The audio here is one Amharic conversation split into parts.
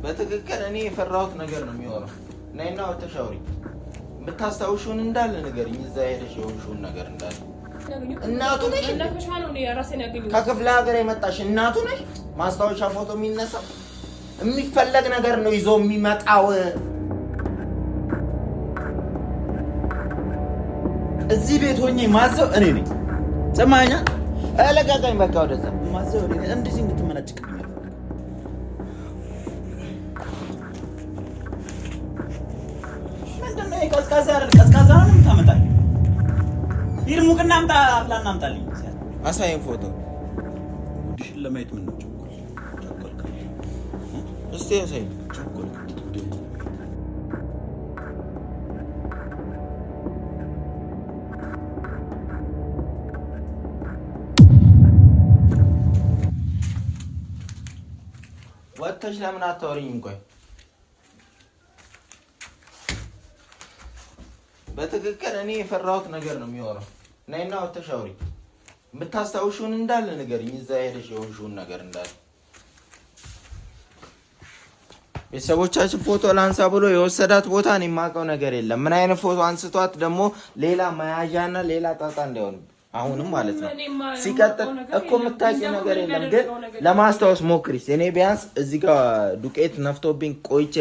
በትክክል እኔ የፈራሁት ነገር ነው የሚሆነው። ነይና ወተሻውሪ የምታስታውሹን እንዳለ ንገሪኝ። እዛ ሄደሽ የሆንሽውን ነገር እንዳለ እናቱ ነሽ ከክፍለ ሀገር የመጣሽ እናቱ ነሽ። ማስታወሻ ፎቶ የሚነሳው የሚፈለግ ነገር ነው ይዞ የሚመጣው። እዚህ ቤት ሆኜ ማዘው እኔ ነኝ። ሰማኛ አለቃቃኝ በቃ ወደዛ ማዘው እኔ ነኝ። እንደዚህ እንድትመነጭቅብኝ ምንድነው? ቀዝቃዛ ነው የምታመጣኝ? ይርሙቅና አምጣ አፍላና አምጣልኝ። አሳየን ፎቶ ዲሽን ለማየት ምን ነው ቸኮልክ? እስቲ አሳየን ቸኮልክ። ወጥተሽ ለምን አታወሪኝም? ቆይ በትክክል እኔ የፈራሁት ነገር ነው የሚሆነው። ነይና ወጥተሽ አውሪ። የምታስታውሹን እንዳለ ንገሪኝ። እዛ ሄደሽ የሆንሽውን ነገር እንዳለ ቤተሰቦቻችን ፎቶ ላንሳ ብሎ የወሰዳት ቦታ እኔ የማውቀው ነገር የለም። ምን አይነት ፎቶ አንስቷት ደግሞ ሌላ መያዣና ሌላ ጣጣ እንዳይሆን አሁንም ማለት ነው። ሲቀጥል እኮ የምታውቂው ነገር የለም፣ ግን ለማስታወስ ሞክሪስ። እኔ ቢያንስ እዚህ ጋር ዱቄት ነፍቶብኝ ቆይቼ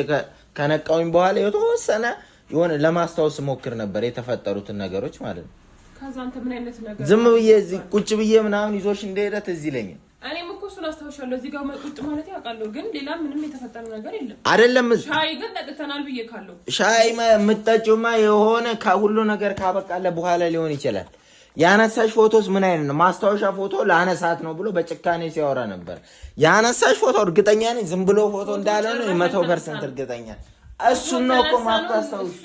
ከነቃውኝ በኋላ የተወሰነ የሆነ ለማስታወስ ሞክር ነበር የተፈጠሩትን ነገሮች ማለት ነው። ካዛንተ ምን አይነት ነገር ዝም ብዬ እዚህ ቁጭ ብዬ ምናምን ይዞሽ እንደሄደ ትዝ ይለኛል። እኔም እኮ እሱን አስታውሻለሁ። እዚህ ጋር ቁጭ ማለት ያውቃለሁ፣ ግን ሌላ ምንም የተፈጠረ ነገር የለም። አይደለም ሻይ ግን ጠጥተናል ብዬ ካለው ሻይ የምትጠጪውማ የሆነ ከሁሉ ነገር ካበቃለ በኋላ ሊሆን ይችላል። ያነሳሽ ፎቶስ ምን አይነት ነው? ማስታወሻ ፎቶ ላነሳት ነው ብሎ በጭካኔ ሲያወራ ነበር። ያነሳሽ ፎቶ እርግጠኛ ነኝ ዝም ብሎ ፎቶ እንዳልሆነ 100% እርግጠኛ ነኝ። እሱን ነው እኮ ማታስታውሽ።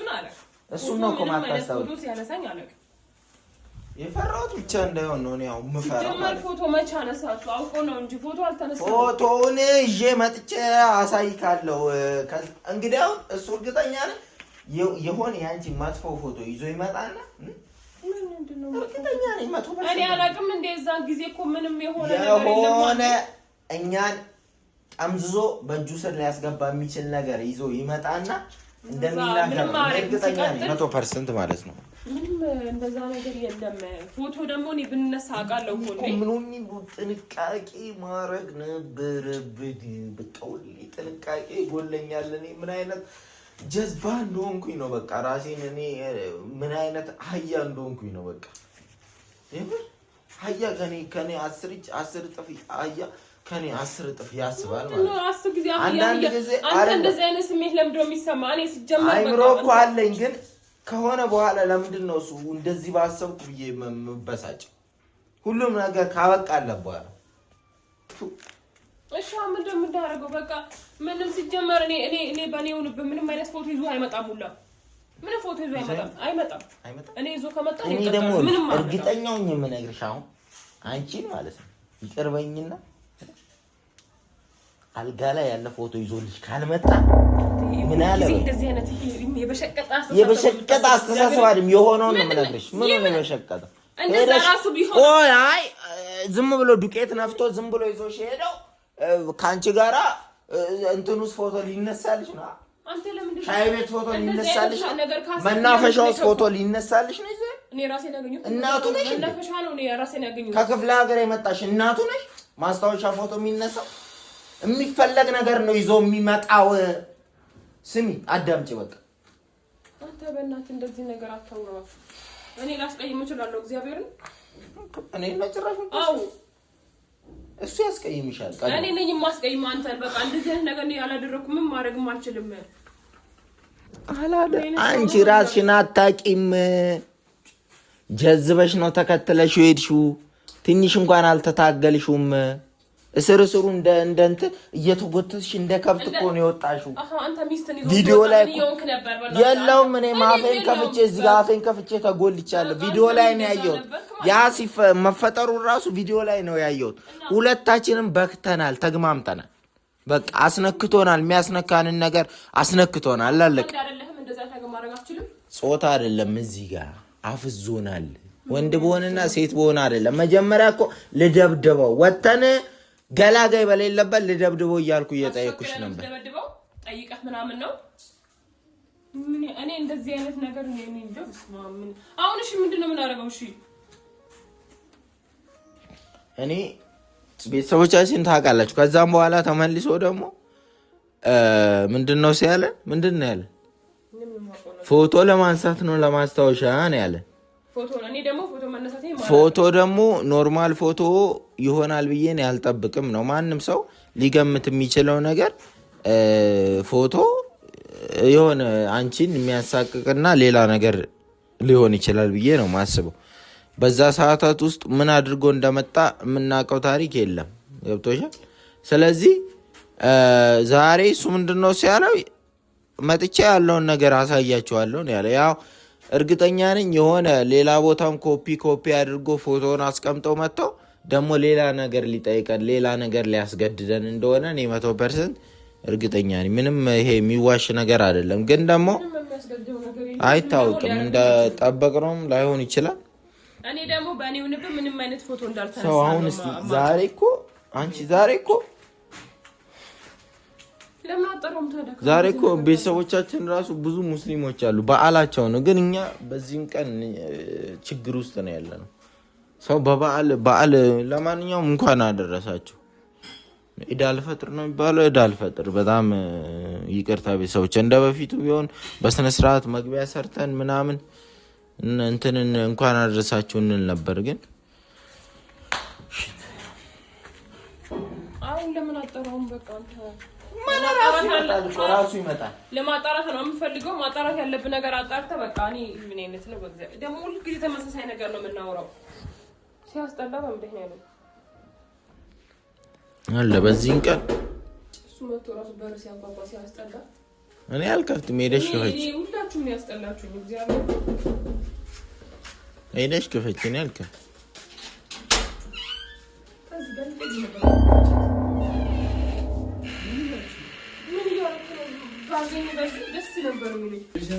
እሱን ነው እኮ ማታስታውሽ። ፎቶ ሲያነሳኝ አለቅ የፈራሁት ብቻ እንዳይሆን ነው። እኔ ያው ምፈራው ማለት ፎቶ መቼ አነሳችሁ? አውቆ ነው እንጂ ፎቶ አልተነሳም። ፎቶውን ይዤ መጥቼ አሳይካለሁ። እንግዲህ አሁን እሱ እርግጠኛ ነኝ የሆነ ያንቺ መጥፎ ፎቶ ይዞ ይመጣና እርግጠኛ ነኝ 100%። እኔ አላውቅም። እንደዛን ጊዜ እኮ ምንም የሆነ እኛን ጠምዝዞ በእጁ ስር ሊያስገባ የሚችል ነገር ይዞ ይመጣና እንደሚናገር እርግጠኛ ነኝ 100% ማለት ነው። ምንም እንደዛ ነገር የለም። ፎቶ ደግሞ እኔ ብንነሳ አውቃለሁ እኮ ምኑን ጥንቃቄ ማድረግ ነበረብኝ። በቃ ሁሌ ጥንቃቄ ይጎለኛል። እኔ ምን አይነት ጀዝባ እንደሆንኩኝ ነው በቃ ራሴን እኔ ምን አይነት አህያ እንደሆንኩኝ ነው በቃ ይሄ አህያ ከኔ 10 እጥፍ አህያ ከኔ 10 እጥፍ ያስባል ማለት ነው። አንዳንድ ጊዜ አንተ እንደዚህ አይነት ስሜት ለምንድን ነው የሚሰማ? እኔ ሲጀመር በቃ አይምሮ እኮ አለኝ፣ ግን ከሆነ በኋላ ለምንድን ነው እሱ እንደዚህ ባሰብኩ ብዬ የምበሳጨው? ሁሉም ነገር ካበቃለ በኋላ እሺ ምንድን ነው የምታደርገው? በቃ ምንም ሲጀመር እኔ በኔው ምንም አይነት ፎቶ ይዞ አይመጣም። ሁላ ምንም ፎቶ ይዞ አይመጣም። እኔ ይዞ ከመጣ እኔ ደግሞ እርግጠኛው ነኝ የምነግርሽ አሁን አንቺን ማለት ነው ይቀርበኝና አልጋ ላይ ያለ ፎቶ ይዞልሽ ካልመጣ ምን አለ እንደዚህ አይነት የበሸቀጣ አስተሳሰብ አይደለም የሆነው ነው የምነግርሽ። ምን ነው የበሸቀጣ እንደዛ ራሱ ቢሆን ኦይ አይ ዝም ብሎ ዱቄት ነፍቶ ዝም ብሎ ይዞሽ ሄደው ካንቺ ጋራ እንትኑስ ፎቶ ሊነሳልሽ ነው። አንተ ለምን ሻይ ቤት ፎቶ ሊነሳልሽ መናፈሻውስ ፎቶ ሊነሳልሽ ነው። ይዘ እኔ ራሴ ያገኘው እናቱ ነሽ። መናፈሻ ነው እኔ ራሴ ያገኘው ከክፍለ ሀገር የመጣሽ እናቱ ነሽ። ማስታወሻ ፎቶ የሚነሳው የሚፈለግ ነገር ነው ይዞ የሚመጣው። ስሚ አዳምጪ በቃ አንተ በእናትህ እንደዚህ ነገር አታውራ። እኔ ላስቀይም እችላለሁ እግዚአብሔርን። እኔ ለጭራሽ አው እሱ ያስቀይምሻል። እኔ ነኝ የማስቀይም አንተ በቃ እንደዚህ አይነት ነገር ነው ያላደረኩ። ምን ማድረግም አልችልም። አንቺ ራስሽን አታቂም። ጀዝበሽ ነው ተከትለሽ ሄድሽው። ትንሽ እንኳን አልተታገልሽውም። እስሩ እንደንት እየተጎተትሽ እንደ ከብት እኮ ነው የወጣሽው። አንተ ሚስትን ይዞ ቪዲዮ ላይ ነበር የለውም። እኔ ማፈን ከፍቼ እዚህ ጋር አፈን ከፍቼ ተጎልቻለሁ። ቪዲዮ ላይ ነው ያየሁት። ያ መፈጠሩ ራሱ ቪዲዮ ላይ ነው ያየሁት። ሁለታችንም በክተናል፣ ተግማምተናል። በቃ አስነክቶናል። የሚያስነካንን ነገር አስነክቶናል። አላለቀ። ጾታ አይደለም እዚህ ጋር አፍዞናል። ወንድ በሆነና ሴት በሆነ አይደለም። መጀመሪያ እኮ ልደብድበው ወተን ገላጋይ በሌለበት ልደብድበው እያልኩ እየጠየኩሽ ነበር። ጠይቀህ ምናምን ነው። እኔ እንደዚህ አይነት ነገር ነው እንደው ስማምን። አሁን እሺ ምንድነው የምናደርገው? እሺ እኔ ቤተሰቦቻችን ታውቃላችሁ። ከዛም በኋላ ተመልሶ ደግሞ ምንድነው ሲያለ ምንድነው ያለ ፎቶ ለማንሳት ነው ለማስታወሻ ነው ያለ። ፎቶ ደግሞ ኖርማል ፎቶ ይሆናል ብዬ ነው ያልጠብቅም ነው። ማንም ሰው ሊገምት የሚችለው ነገር ፎቶ የሆነ አንቺን የሚያሳቅቅና ሌላ ነገር ሊሆን ይችላል ብዬ ነው ማስበው። በዛ ሰዓታት ውስጥ ምን አድርጎ እንደመጣ የምናውቀው ታሪክ የለም። ገብቶሻል? ስለዚህ ዛሬ እሱ ምንድነው ሲያለው መጥቼ ያለውን ነገር አሳያቸዋለሁ ያለ። ያው እርግጠኛ ነኝ የሆነ ሌላ ቦታም ኮፒ አድርጎ ፎቶውን አስቀምጠው መጥተው ደግሞ ሌላ ነገር ሊጠይቀን ሌላ ነገር ሊያስገድደን እንደሆነ እኔ 100% እርግጠኛ ነኝ። ምንም ይሄ የሚዋሽ ነገር አይደለም። ግን ደግሞ አይታወቅም፣ እንደጠበቅነውም ላይሆን ይችላል። እኔ ደግሞ በእኔው ንብ ምንም አይነት ፎቶ እንዳልተነሳ ሰው አሁን እስቲ ዛሬ እኮ ዛሬ እኮ ቤተሰቦቻችን ራሱ ብዙ ሙስሊሞች አሉ፣ በዓላቸው ነው። ግን እኛ በዚህም ቀን ችግር ውስጥ ነው ያለነው። ሰው በዓል ለማንኛውም እንኳን አደረሳችሁ። ኢድ አልፈጥር ነው የሚባለው። ኢድ አልፈጥር በጣም ይቅርታ ቤተሰቦች፣ እንደ በፊቱ ቢሆን በስነ ስርዓት መግቢያ ሰርተን ምናምን እንትንን እንኳን አደረሳችሁ እንል ነበር። ግን አሁን ለምን አጠራውን? በቃ ራሱ ይመጣል። ለማጣራት ነው የምፈልገው። ማጣራት ያለብን ነገር አጣርተህ በቃ እኔ ምን አይነት ነው በእግዚአብሔር ደግሞ ሁሉ ጊዜ ተመሳሳይ ነገር ነው የምናወራው። ሲያስጠላ በምንድን ነው አለ በዚህን ቀን እሱ መጥቶ ራሱ በር ሲያንኳኳ ሲያስጠላ። እኔ አልከፍትም። ሄደሽ ክፈች። ሁላችሁም ያስጠላችሁ እግዚአብሔር። ሄደሽ ክፈች። እኔ አልከፍትም።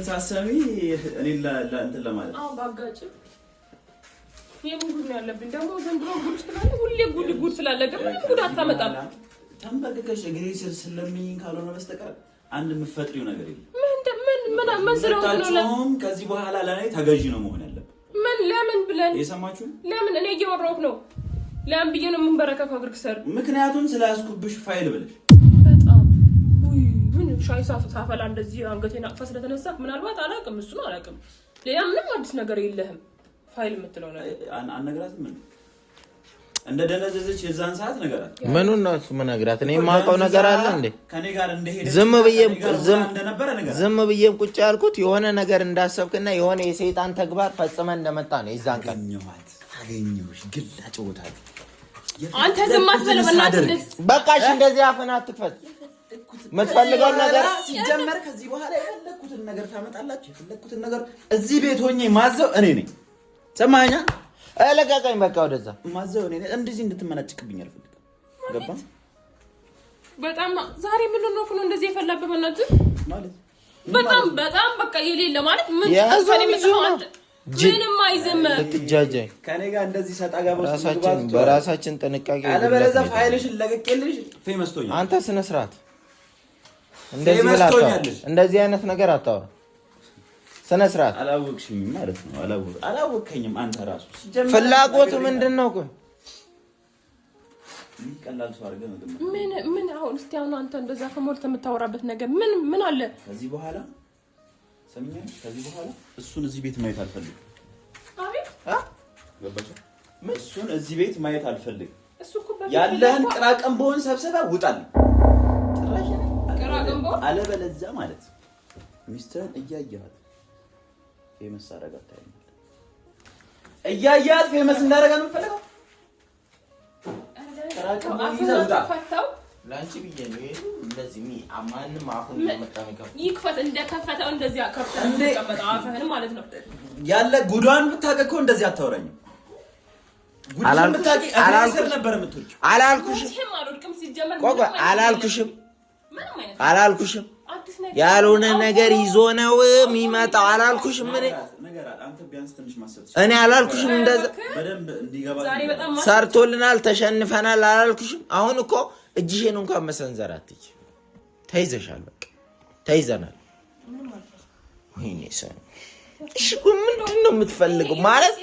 ሳሰሚ እኔ ለእንትን ለማለት አዎ ባጋጭ የሙሉ ነው ያለብን። ደግሞ ዘንድሮ ጉድ ስላለ ሁሌ ጉድ ስላለ ግን ጉድ አታመጣም። ተንበርከከሽ እግሬ ስር ስለምኝ ካልሆነ በስተቀር አንድ የምትፈጥሪው ነገር የለም። ምን ስለሆነ ነው? ከዚህ በኋላ ለኔ ተገዢ ነው መሆን ያለብን። ለምን ብለን የሰማችሁ? ለምን እኔ እየወራሁት ነው። ለምን ብዬ ነው የምንበረከከው እግርክ ስር? ምክንያቱም ስለያዝኩብሽ ፋይል ብለሽ በጣም ምን ሻይ ሳፈላ እንደዚህ አንገቴን አቅፋ ስለተነሳ ምናልባት አላውቅም፣ እሱን አላውቅም። ሌላ ምንም አዲስ ነገር የለህም። ፋይል የምትለው ነገር አነግራትም ምን እንደ ደነዘዘች የዛን ሰዓት ነገራት። ምኑን ነው እሱ መነግራት? እኔ የማውቀው ነገር አለ እንዴ? ከኔ ጋር እንደሄደ ዝም ብዬም ቁጭ ያልኩት የሆነ ነገር እንዳሰብክና የሆነ የሰይጣን ተግባር ፈጽመን እንደመጣ ነው። የዛን ቀን አገኘሁሽ ግላጭ ቦታ አንተ ዝም አትበል በእናትህ። በቃ እሺ፣ እንደዚህ አፍን አትክፈት። የምትፈልገው ነገር ሲጀመር ከዚህ በኋላ የፈለኩትን ነገር ታመጣላችሁ። የፈለኩትን ነገር እዚህ ቤት ሆኜ ማዘው እኔ ነኝ። ሰማኸኝ? ለቀቀኝ። በቃ ወደዛ ማዘው እኔ ነኝ። እንደዚህ እንድትመናጭቅብኝ አልፈልግም። ገባ? በጣም ዛሬ ምን ነው እንደዚህ የፈላበ በእናትህ ማለት በጣም በቃ የሌለ ማለት ምን ምንም አይዘም ትጃጃይ ከኔ ጋር እንደዚህ ሰጣ ጋር በራሳችን ጥንቃቄ አለበለዚያ ፋይልሽን ለቀቄልሽ ፌመስ ትሆኛለሽ። አንተ ስነ ስርዓት እንደዚህ አይነት ነገር አታወራ። ስነ ስርዓት አላወቅሽኝም ማለት ነው። አላወቅከኝም አንተ ራሱ ፍላጎቱ ምንድነው? ቆይ ቀላል ሰው አድርገህ ነው ምን አሁን እስቲ አሁን አንተ እንደዛ ከሞልተህ የምታወራበት ነገር ምን አለ? ከዚህ በኋላ ሰምኛለሽ። ከዚህ በኋላ እሱን እዚህ ቤት ማየት አልፈልግም። አቤት ገባሽ? እሱን እዚህ ቤት ማየት አልፈልግም። ያለህን ቅራቅንቦን ሰብስበህ ውጣልኝ። ጭራሽ ቅራቅንቦ አለበለዚያ ማለት ሚስትህን እያየሃት ፌመስ አደረጋት ታይኛለህ። እያየሃት ፌመስ እንዳደረጋ ነው የምፈልገው። ቅራቅንቦ ይዘህ ውጣ። ላንቺ ብዬ ነው እንደዚህ ማንም አሁን ይክፈት እንደከፈተው እንደዚህ አከፈተው እንደቀመጠው አፈህን ማለት ነው። ያለ ጉዷን ብታቀቀው እንደዚህ አታወራኝ። ጉዷን ብታቂ አላልኩሽ ነበር የምትወጪው። አላልኩሽም ያልሆነ ነገር ይዞ ነው የሚመጣው። አላልኩሽም እኔ አላልኩሽም። እንደዛ በደንብ እንዲገባ ሰርቶልናል፣ ተሸንፈናል አላልኩሽም። አሁን እኮ እጅሽን እንኳን መሰንዘር አትችይ። ተይዘሻል። በቃ ተይዘናል። ወይኔ ሰው እሺ ምንድን ነው የምትፈልገው ማለት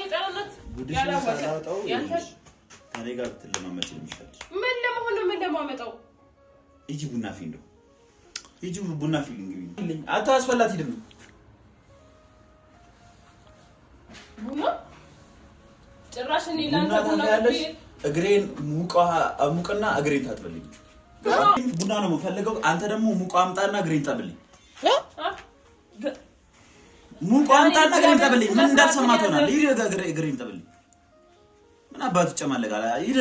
ጉድሽን ሳላውጣው ከኔ ጋር ብትለማመጪ ነው የሚሻልሽ። ምን ለመሆን ነው? ምን ለማመጣው? ይጂ ቡና ፊንዶ ይጂ ቡና ፊንዶ እንግዲህ አታስፈላት ይደም ቡና ጭራሽ እኔ ላንተ ቡና እግሬን ሙቀና እግሬን ታጥብልኝ። ቡና ነው የምፈልገው። አንተ ደግሞ ሙቀ አምጣና እግሬን ታጥብልኝ። ሙቀ አምጣና እግሬን ታጥብልኝ። ምን እንዳልሰማት ሆናል። ይሄ እግሬን ታጥብልኝ። ምን አባቱ ጨማለጋላ ይሄ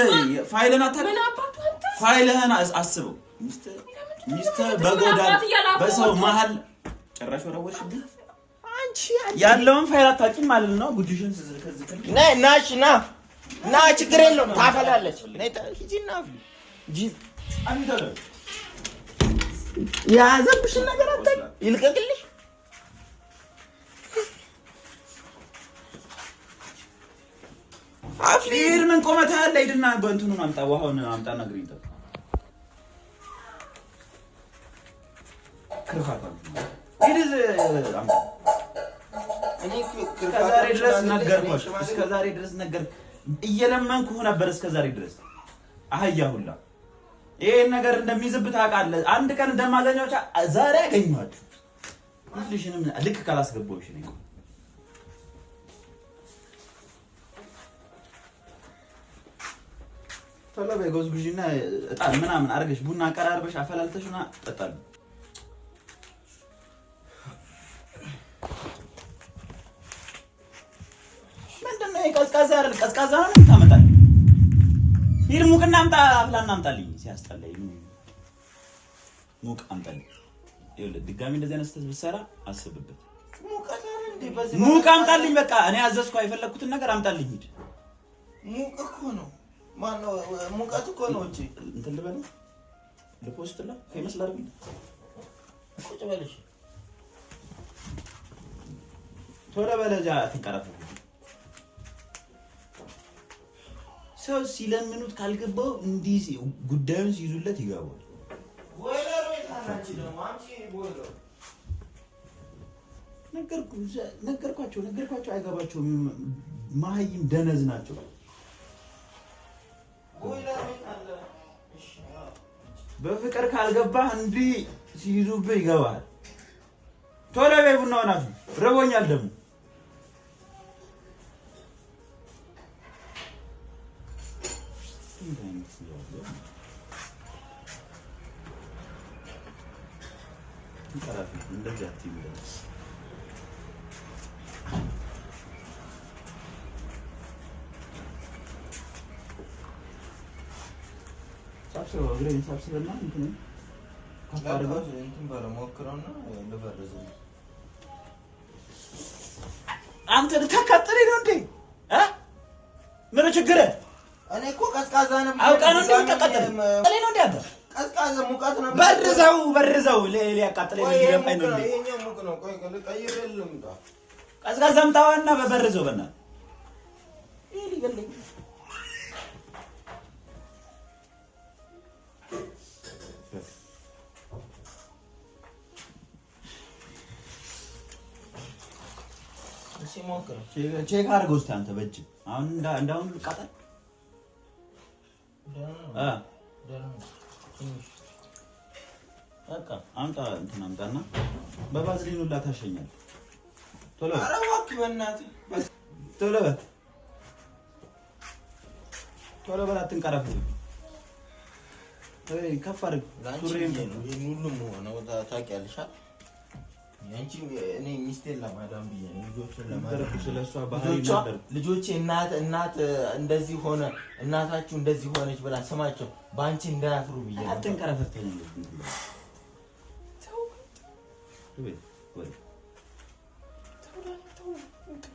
ፋይልን አታ ምን አባቱ አንተ ፋይልህን አስበው። ሚስት በጎዳን በሰው መሃል ጭራሽ ወረወርሽብኝ። አንቺ ያለውን ፋይል አታውቂም ማለት ነው። ጉድሽን ከዚህ ና ችግር የለውም ታፈላለች። ሂጂና አንተ ያዘብሽን ነገር አታውቂም። ይልቀቅልሽ አፍሊር ምን ቆመታ ያለ ሂድና በእንትኑን አምጣ፣ ውሃውን አምጣና ግሪንታ ክርፋታ ሂድዝ አምጣ። እስከዛሬ ድረስ ነገርኩሽ። እስከዛሬ ድረስ ነገር እየለመንኩህ ነበር። እስከዛሬ ድረስ አህያ ሁላ ይሄን ነገር እንደሚዝብት አውቃለህ። አንድ ቀን እንደማገኘው ዛሬ አገኘኋችሁ። ሁልሽንም ልክ ካላስገባሁሽ ነው ቶሎ በጎዝጉዥና እጣን ምናምን አድርገሽ ቡና አቀራርበሽ አፈላልተሽና ጠጣል። ምንድነው ቀዝቃዛ አይደል? ቀዝቃዛ ነው ታመጣል። ሂድ ሙቅና አምጣ፣ አፍላና አምጣልኝ። ሲያስጠላኝ ሙቅ አምጣልኝ። ይኸውልህ ድጋሚ እንደዚህ አይነት ስተት ብትሰራ አስብበት። ሙቅ አምጣልኝ። በቃ እኔ አዘዝኩ። የፈለኩትን ነገር አምጣልኝ። ሂድ። ሙቅ እኮ ነው ማነው? ሙቀት እኮ ነው እንጂ እንትን ልበል ልፖስትላ ፌመስ ላድርግ። ቁጭ በልሽ ቶሎ በለጃ ትንቀራፈፍ። ሰው ሲለምኑት ካልገባው እንዲህ ጉዳዩን ሲይዙለት ይገባል። ወይላሮ ይታናች ነው ማንቺ ቦይሎ ነገርኳቸው አይገባቸውም። ማህይም ደነዝ ናቸው። በፍቅር ካልገባህ እንዲህ ሲይዙብህ ይገባል። ቶሎ በይ ቡናውን አፍሊ። ረቦኛል ደግሞ እንደዚህ አትይም። ሳብሰው እግሬን ሳብሰውና እንትን ካፋረጋ እንትን ባለሞክረውና ለበረዘ አንተ ልታካጥለኝ ነው እንዴ? ምን ችግር? እኔ እኮ ቀዝቃዛ ነው አውቃ ነው እንደምትቀጥል ነው እንዴ? አንተ ቀዝቃዛ ሙቀት ነው። በርዘው ሊያቃጥለኝ ነው ይገፋኝ ነው እንዴ? ይሄኛው ሙቅ ነው። ቆይ ቀይረልም ታ ቀዝቃዛ አምጣዋና በበርዘው በእናትህ ይሄ ሊገለኝ ሲሞክር ቼክ አድርገው እስኪ አንተ በእጅ አሁን እንዳሁን ልቃጠል በቃ አምጣ እንትን አምጣና በቫዝሊን ሁላ ታሸኛለህ። ቶሎ ኧረ እባክህ በእናትህ ቶሎ በል አትንቀራፈፍ። ከፍ አድርግ ሱሪዬን ሁሉም ሆነው ታውቂያለሽ። አንቺ እኔ ሚስቴን ለማዳም ብዬ ልጆችን ለማዳም ስለሷ ባህሪ ነበር። ልጆቼ እናት እንደዚህ ሆነ እናታችሁ እንደዚህ ሆነች ብላ ስማቸው ባንቺ እንዳያፍሩ ብዬ ነው። አትንቀራፈተኝ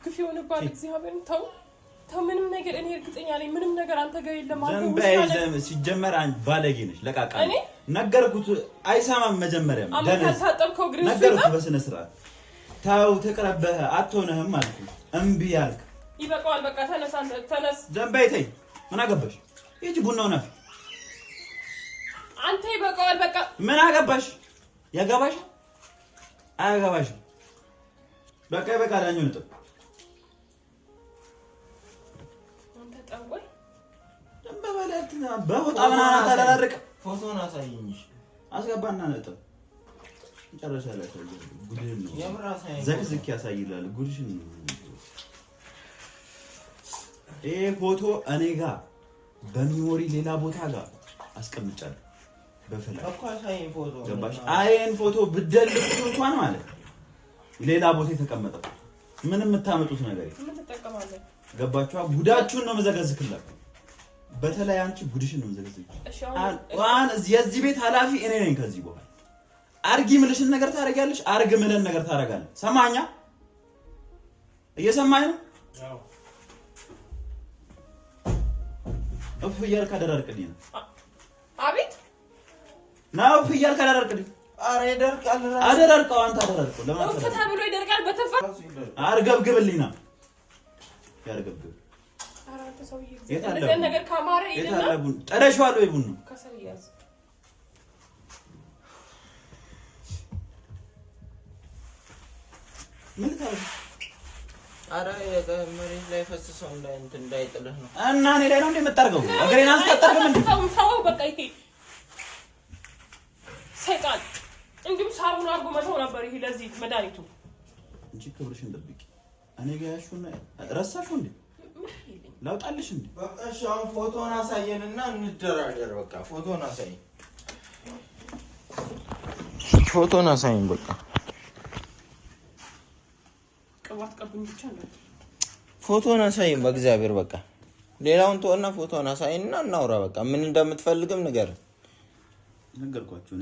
ግፍ የሆነባት እግዚአብሔርን ተው ምንም ነገር እኔ እርግጠኛ ነኝ ምንም ነገር አንተ ጋር የለም። አንተ ሲጀመር አንቺ ባለጌ ነሽ። ለቃቃ ነገርኩት አይሰማም። መጀመሪያ ነገርኩት በስነ ስርዓት ተው ተቀረበህ አትሆነህም አልኩ። እምቢ አልክ። ይበቃዋል። በቃ ተነስ። ዘንባይ ተይ። ምን አገባሽ? ይቺ ቡናው ነፍ አንተ ይበቃዋል። በቃ ምን አገባሽ? ያገባሽ አያገባሽም። በቃ ይበቃል። ያኛውን ጥብ አንተ ጠንቆይ ደምበበለትና በፎጣ ምናምን ታደራርቅ። ፎቶን አሳይኝ። አስገባና ነጥብ መጨረሻ ላይ ጉድህን ነው ዘቅዝቅ ያሳይላል። ጉድሽን ነው ይሄ ፎቶ እኔ ጋር በሚሞሪ ሌላ ቦታ ጋር አስቀምጫለሁ። በፈላ እኮ አሳይኝ ፎቶ ገባሽ? አይን ፎቶ ብደልኩት እንኳን ማለት ሌላ ቦታ የተቀመጠው ምንም የምታመጡት ነገር ምን ተጠቀማለህ? ገባችኋ? ጉዳችሁን ነው መዘገዝክላችሁ። በተለይ አንቺ ጉድሽን ነው መዘገዝክ። የዚህ ቤት ኃላፊ እኔ ነኝ። ከዚህ በኋላ አርጊ ምልሽን ነገር ታረጋለሽ፣ አርግ ምለን ነገር ታረጋለሽ። ሰማኛ? እየሰማኝ ነው? አዎ። እፍያል ካደረርቅልኝ ነው። አቤት ነው እፍያል ካደረርቅልኝ። አረ ይደርቃል። አደረርቀው አንተ አደረርቀው። ለምን ፈታ ብሎ ይደርቃል? በተፋ አርገብግብልኝ ነው ያርገብግብ። አረ አንተ ሰውዬ እንደዚህ ነገር ካማረ ይደና ጠረሽዋል ወይ ቡኑ ከሰልያዝ ምን ታረግ? አረ መሬት ላይ ፈስሰው እንዳይጥልህ ነው። እና እኔ ላይ ነው እንደምታርገው እግሬን አንስታጠርም እንዴ? ታው በቃ ይሄ ሰይጣን እንግዲህ ሳሩን አርጎ መተው ነበር። ይሄ ለዚህ መድኃኒቱ እንጂ ክብርሽን ጠብቂ። እኔ ጋር ያሹና ረሳሽው እንዴ? ላውጣልሽ እንዴ? በቃ እሺ፣ አሁን ፎቶን አሳየንና እንደራደር። በቃ ፎቶን አሳየን፣ ፎቶን አሳየን። በቃ ቅባት ቀብኝ ብቻ ነው። ፎቶን አሳየን በእግዚአብሔር። በቃ ሌላውን ተወና ፎቶን አሳየንና እናውራ። በቃ ምን እንደምትፈልግም ነገር ነገርኳችሁ።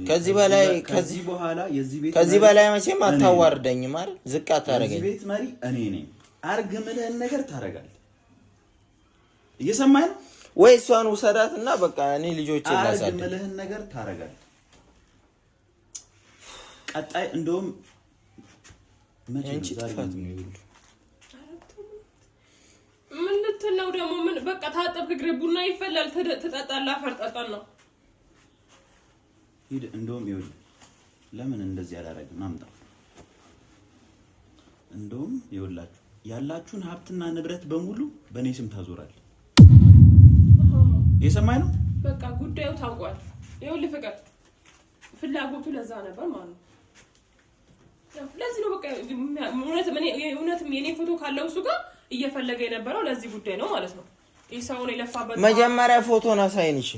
ከዚህ በላይ መቼም አታዋርደኝም አይደል? ዝቅ አታረገኝ። እዚህ ቤት መሪ እኔ ነኝ። አርግ ምልህን ነገር ታረጋለህ። እየሰማኸኝ ነው ወይ? እሷን ውሰዳትና በቃ እኔ ልጆቼ ላሳድግ። አርግ ምልህን ነገር ታረጋለህ። ቀጣይ እንደውም አንቺ ጥፋት ነው ይሉ ምን ልትለው ደግሞ ምን በቃ ታጠብክ፣ እግሬ ቡና ይፈላል፣ ትጠጣለህ፣ ፈርጠጣን ነው ሂድ። እንደውም ይኸውልህ ለምን እንደዚህ ያላረግም አምጣ። እንደውም ይኸውላችሁ ያላችሁን ሀብትና ንብረት በሙሉ በእኔ ስም ታዞራል። እየሰማኸኝ ነው? በቃ ጉዳዩ ታውቋል። ይኸውልህ ፍቅር ፍላጎቱ ለዛ ነበር ማለት ነው። ለዚህ ነው በቃ እውነትም የኔ ፎቶ ካለው እሱ ጋር እየፈለገ የነበረው ለዚህ ጉዳይ ነው ማለት ነው። ኢሳውን የለፋበት መጀመሪያ ፎቶን አሳይን። እሺ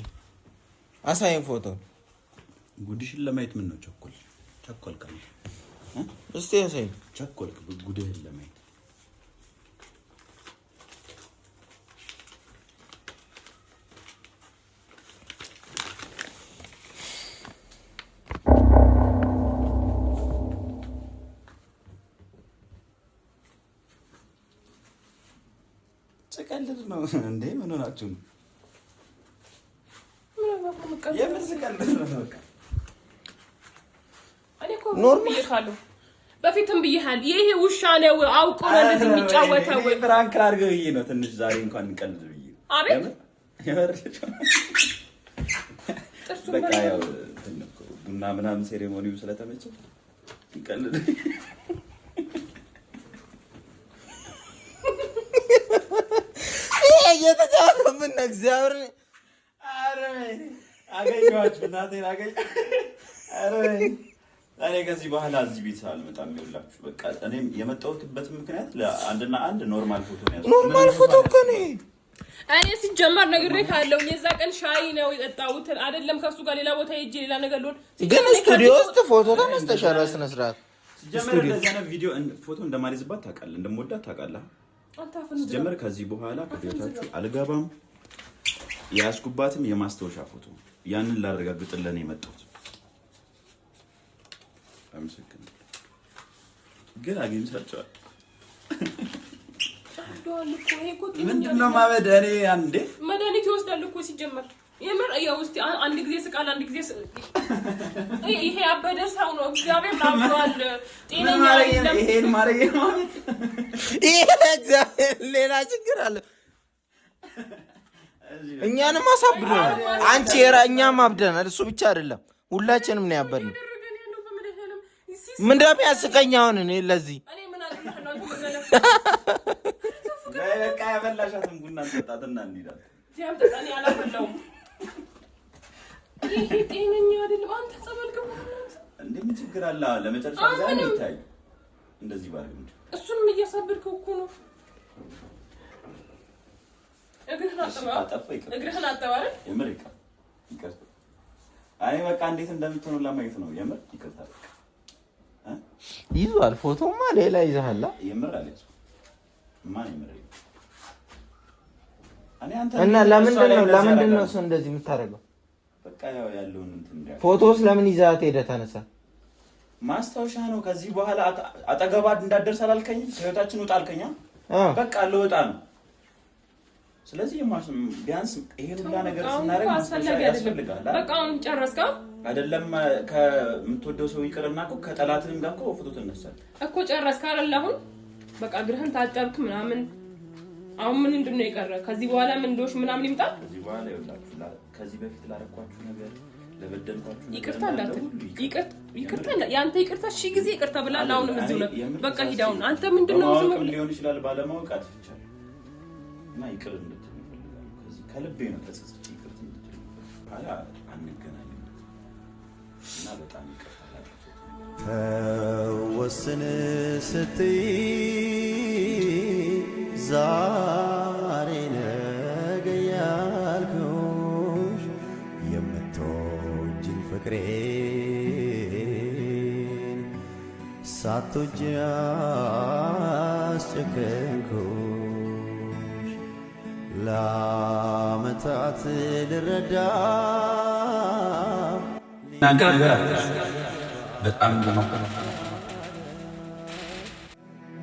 አሳይን ፎቶ። ጉድሽን ለማየት ምን ነው ቸኮልክ? እስቲ አሳይን። ቸኮልክ ጉድህን ለማየት። ጨቀልድ ነው እንዴ? ምን ሆናችሁ ነው? የምን ጨቀልድ ነው? በቃ እኔ እኮ ኖርማል ካለው በፊትም ብዬሃል። ይሄ ውሻ ነው አውቆ ነው እንደዚህ የሚጫወተው። ወይ ፍራንክ አድርገው ይሄ ነው ትንሽ ዛሬ እንኳን እንቀልድ ብዬ። አቤት በቃ ያው ቡና ምናምን ሴሬሞኒው ስለተመቸ እንቀልድ። እየተጫወተ ምን ነው እግዚአብሔር። አረ አገኘኋችሁ እናቴን አገኘ። አረ እኔ ከዚህ በኋላ እዚህ ቤት አልመጣም። ይኸውላችሁ በቃ እኔም የመጣሁበት ምክንያት ለአንድና አንድ ኖርማል ፎቶ ነው ያለው። ኖርማል ፎቶ እኮ ነው። እኔ ሲጀመር ነግሬ ካለው የዛ ቀን ሻይ ነው የጠጣሁት አይደለም። ከሱ ጋር ሌላ ቦታ ሄጄ ሌላ ነገር ልሆን ግን ስቱዲዮ ውስጥ ፎቶ ተነስተሻል በስነ ስርዓት። ሲጀመር እንደዚህ አይነት ቪዲዮ ፎቶ እንደማልይዝባት ታውቃለህ፣ እንደምወዳት ታውቃለህ። ሲጀመር ከዚህ በኋላ ከቤታችሁ አልገባም። ያስኩባትም የማስታወሻ ፎቶ ያንን ላረጋግጥልህ ነው የመጣሁት። አመሰግናለሁ። ግን አግኝቻቸዋል። ምንድነው ማበድ? እኔ አንዴ መድኃኒት ይወስዳል እኮ ሲጀመር የምር ያው እስቲ አንድ ጊዜ ስቃል አንድ ጊዜ ይሄ አበደ ሰው ነው። እግዚአብሔር ናብቷል። ጤነኛ አይደለም። ይሄን ማረግ ማለት ይሄ እግዚአብሔር ሌላ ችግር አለ። እኛንም አሳብዶናል። አንቺ እኛም አብደናል። እሱ ብቻ አይደለም ሁላችንም ነው ያበድነው። ምን እንደሚያስቀኝ አሁን እኔ ለዚህ እኔ ምን አድርገህ ነው ተመለከተ በቃ ያበላሻትን ቡና እንጠጣትና እንሂዳለን። ጃም ተጣኒ አላፈለውም ይሄ ጤነኛ አይደለም። አንተ ጸበልከው እንዴ ምን ችግር አለ? ለመጨረሻ ጊዜ ነው ይታይ እንደዚህ ባል እንዴ እሱንም እያሳበድከው እኮ ነው። እግርህን አጠባ አይደል? የምር ይቅርታ። አይ በቃ እንዴት እንደምትሆኑ ለማየት ነው። የምር ይቅርታ። ይዟል ፎቶማ ሌላ ይዘሃል። የምር አለች ማን የምር እና ለምንድን ነው እሱ እንደዚህ የምታደርገው? በቃ ያው ያለውን እንትን ፎቶስ ለምን ይዛት ሄደ? ተነሳ ማስታወሻ ነው። ከዚህ በኋላ አጠገባ እንዳደርስ አላልከኝም? ህይወታችን ውጣ አልከኛ። በቃ ለወጣ ነው። ስለዚህ ቢያንስ ይሄን ሁላ ነገር ስናደርግ ማስታወሻ ያስፈልጋል። በቃ አሁን ጨረስካ አይደለም? ከምትወደው ሰው ይቅርና እኮ ከጠላትህም ጋር እኮ ፎቶ ትነሳለህ እኮ። ጨረስካ አይደል? አሁን በቃ እግርህን ታጠብክ ምናምን። አሁን ምን እንደሆነ የቀረ ከዚህ በኋላ ምን እንደሆነ ምናምን ይምጣ። ከዚህ በኋላ ይወጣችሁ። ከዚህ በፊት ላደረኳችሁ ነገር ለበደልኳችሁ ይቅርታ እንዳትል። ይቅርታ ያንተ ይቅርታ ሺ ጊዜ ይቅርታ ብላል። አሁንም እዚሁ ነው በቃ ሂዳውን። አንተ ምንድነው ዝም ብለህ ሊሆን ይችላል ባለማወቅ አጥፍቻለሁ እና ይቅር እንድትል እፈልጋለሁ። ከዚህ ከልቤ ነው ተጸጽቼ ይቅርታ እንድትል አላ አንገናኝም እና በጣም ይቅርታ ተወስን ስትይ ዛሬ ነገ ያልኩሽ የምትወጂኝ ፍቅሬን ሳትወጂ አስጨከንኩሽ ለዓመታት ልረዳ በጣም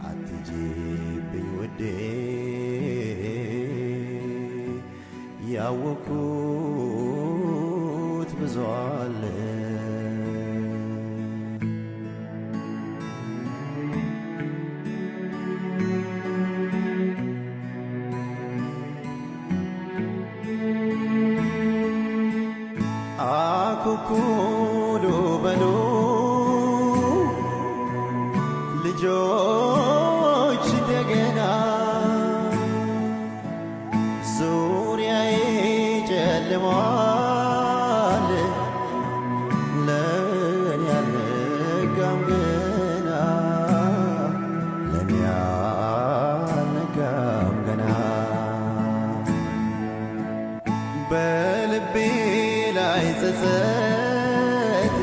አትጂብኝ ውዴ ያወኩት ብዙ አለ አኩኩሉ በሉ ልጆች እንደገና ዙሪያዬ ጨልሟል ለኔ አልነጋም ገና ለኔ አልነጋም ገና በልቤ ላይ ጸጸት